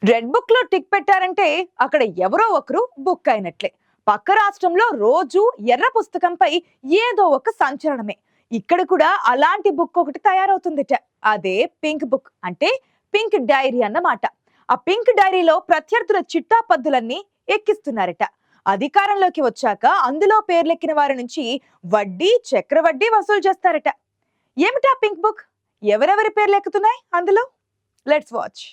Red book లో tick పెట్టారంటే అక్కడ ఎవరో ఒకరు బుక్ అయినట్లే. పక్క రాష్ట్రంలో రోజు ఎర్ర పుస్తకంపై ఏదో ఒక సంచలనమే. ఇక్కడ కూడా అలాంటి బుక్ ఒకటి తయారవుతుందిట. అదే పింక్ బుక్, అంటే పింక్ డైరీ అన్నమాట. ఆ పింక్ డైరీలో ప్రత్యర్థుల చిట్టాపద్దులన్నీ ఎక్కిస్తున్నారట. అధికారంలోకి వచ్చాక అందులో పేర్లెక్కిన వారి నుంచి వడ్డీ, చక్రవడ్డీ వసూలు చేస్తారట. ఏమిటా పింక్ బుక్? ఎవరెవరి పేర్లు ఎక్కుతున్నాయి అందులో? Let's watch.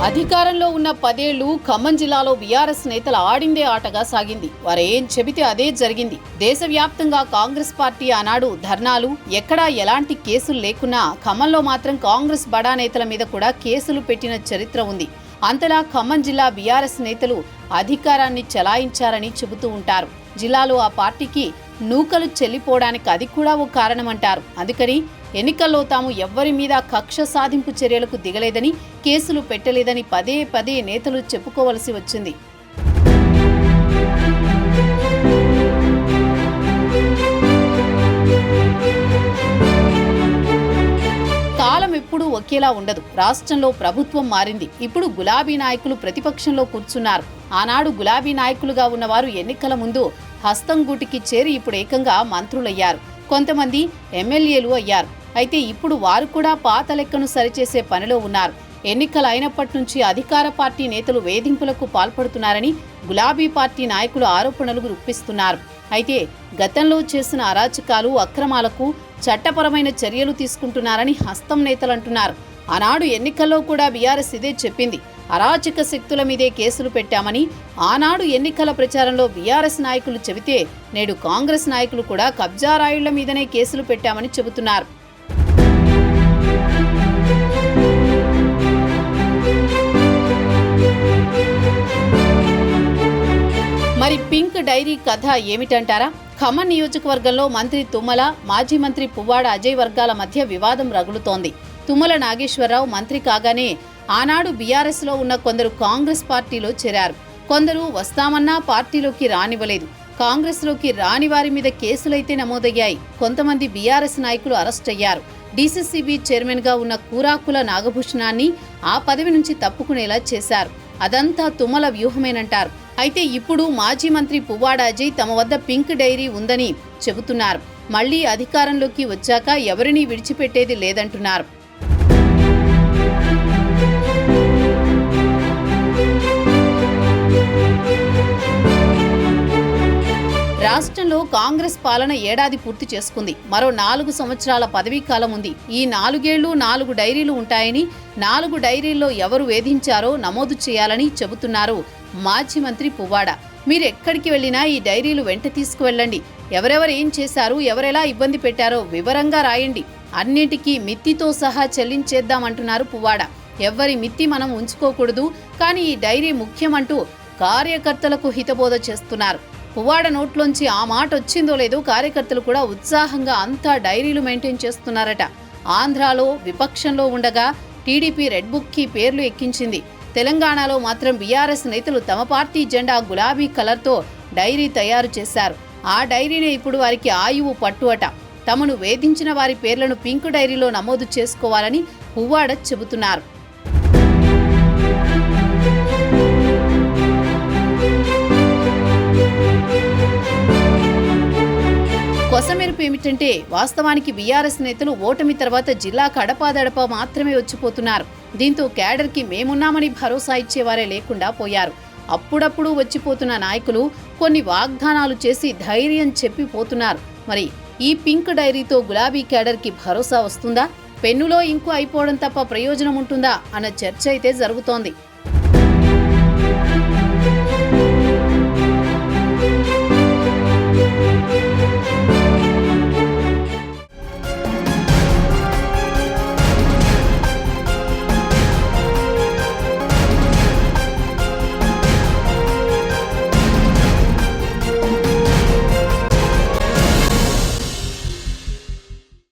అధికారంలో ఉన్న 10 ఏళ్లు ఖమ్మం జిల్లాలో బీఆర్ఎస్ నేతల ఆడిందే ఆటగా సాగింది. వారేం చెబితే అదే జరిగింది. దేశవ్యాప్తంగా కాంగ్రెస్ పార్టీ ఆనాడు ధర్నాలు, ఎక్కడా ఎలాంటి కేసులు లేకున్నా ఖమ్మంలో మాత్రం కాంగ్రెస్ బడా నేతల మీద కూడా కేసులు పెట్టిన చరిత్ర ఉంది. అంతలా ఖమ్మం జిల్లా బీఆర్ఎస్ నేతలు అధికారాన్ని చెలాయించారని చెబుతూ ఉంటారు. జిల్లాలో ఆ పార్టీకి నూకలు చెల్లిపోవడానికి అది కూడా ఓ కారణమంటారు. అందుకని ఎన్నికల్లో తాము ఎవ్వరి మీద కక్ష సాధింపు చర్యలకు దిగలేదని, కేసులు పెట్టలేదని పదే పదే నేతలు చెప్పుకోవలసి వచ్చింది. కాలం ఎప్పుడూ ఒకేలా ఉండదు. రాష్ట్రంలో ప్రభుత్వం మారింది. ఇప్పుడు గులాబీ నాయకులు ప్రతిపక్షంలో కూర్చున్నారు. ఆనాడు గులాబీ నాయకులుగా ఉన్నవారు ఎన్నికల ముందు హస్తం గూటికి చేరి ఇప్పుడు ఏకంగా మంత్రులయ్యారు. కొంతమంది ఎమ్మెల్యేలు అయ్యారు. అయితే ఇప్పుడు వారు కూడా పాత లెక్కను సరిచేసే పనిలో ఉన్నారు. ఎన్నికలు అయినప్పటి నుంచి అధికార పార్టీ నేతలు వేధింపులకు పాల్పడుతున్నారని గులాబీ పార్టీ నాయకులు ఆరోపణలు గుప్పిస్తున్నారు. అయితే గతంలో చేసిన అరాచకాలు, అక్రమాలకు చట్టపరమైన చర్యలు తీసుకుంటున్నారని హస్తం నేతలు అంటున్నారు. ఆనాడు ఎన్నికల్లో కూడా బీఆర్ఎస్ ఇదే చెప్పింది. అరాచక శక్తుల మీదే కేసులు పెట్టామని ఆనాడు ఎన్నికల ప్రచారంలో బీఆర్ఎస్ నాయకులు చెబితే, నేడు కాంగ్రెస్ నాయకులు కూడా కబ్జా రాయుళ్ల మీదనే కేసులు పెట్టామని చెబుతున్నారు. మరి పింక్ డైరీ కథ ఏమిటంటారా? ఖమ్మం నియోజకవర్గంలో మంత్రి తుమ్మల, మాజీ మంత్రి పువ్వాడ అజయ్ వర్గాల మధ్య వివాదం రగులుతోంది. తుమ్మల నాగేశ్వరరావు మంత్రి కాగానే ఆనాడు బీఆర్ఎస్లో ఉన్న కొందరు కాంగ్రెస్ పార్టీలో చేరారు. కొందరు వస్తామన్నా పార్టీలోకి రానివ్వలేదు. కాంగ్రెస్లోకి రాని వారి మీద కేసులైతే నమోదయ్యాయి. కొంతమంది బీఆర్ఎస్ నాయకులు అరెస్ట్ అయ్యారు. డీసీసీబీ చైర్మన్గా ఉన్న కూరాకుల నాగభూషణాన్ని ఆ పదవి నుంచి తప్పుకునేలా చేశారు. అదంతా తుమ్మల వ్యూహమేనంటారు. అయితే ఇప్పుడు మాజీ మంత్రి పువ్వాడ అజయ్ తమ వద్ద పింక్ డైరీ ఉందని చెబుతున్నారు. మళ్లీ అధికారంలోకి వచ్చాక ఎవరినీ విడిచిపెట్టేది లేదంటున్నారు. రాష్ట్రంలో కాంగ్రెస్ పాలన ఏడాది పూర్తి చేసుకుంది. మరో 4 సంవత్సరాల పదవీ కాలం ఉంది. ఈ 4 ఏళ్లు 4 డైరీలు ఉంటాయని, 4 డైరీల్లో ఎవరు వేధించారో నమోదు చేయాలని చెబుతున్నారు మాజీ మంత్రి పువ్వాడ. మీరెక్కడికి వెళ్లినా ఈ డైరీలు వెంట తీసుకువెళ్ళండి. ఎవరెవరు ఏం చేశారు, ఎవరెలా ఇబ్బంది పెట్టారో వివరంగా రాయండి. అన్నింటికీ మిత్తితో సహా చెల్లించేద్దామంటున్నారు పువ్వాడ. ఎవ్వరి మిత్తి మనం ఉంచుకోకూడదు, కానీ ఈ డైరీ ముఖ్యమంటూ కార్యకర్తలకు హితబోధ చేస్తున్నారు. పువ్వాడ నోట్లోంచి ఆ మాట వచ్చిందో లేదో కార్యకర్తలు కూడా ఉత్సాహంగా అంతా డైరీలు మెయింటైన్ చేస్తున్నారట. ఆంధ్రాలో విపక్షంలో ఉండగా టీడీపీ రెడ్ బుక్కి పేర్లు ఎక్కించింది. తెలంగాణలో మాత్రం బీఆర్ఎస్ నేతలు తమ పార్టీ జెండా గులాబీ కలర్తో డైరీ తయారు చేశారు. ఆ డైరీనే ఇప్పుడు వారికి ఆయువు పట్టు అట. తమను వేధించిన వారి పేర్లను పింక్ డైరీలో నమోదు చేసుకోవాలని పువ్వాడ చెబుతున్నారు. కొసమెరుపు ఏమిటంటే, వాస్తవానికి బీఆర్ఎస్ నేతలు ఓటమి తర్వాత జిల్లా కడపాదడప మాత్రమే వచ్చిపోతున్నారు. దీంతో క్యాడర్కి మేమున్నామని భరోసా ఇచ్చేవారే లేకుండా పోయారు. అప్పుడప్పుడు వచ్చిపోతున్న నాయకులు కొన్ని వాగ్దానాలు చేసి ధైర్యం చెప్పిపోతున్నారు. మరి ఈ పింక్ డైరీతో గులాబీ క్యాడర్కి భరోసా వస్తుందా? పెన్నులో ఇంకు అయిపోవడం తప్ప ప్రయోజనం ఉంటుందా అన్న చర్చ అయితే జరుగుతోంది.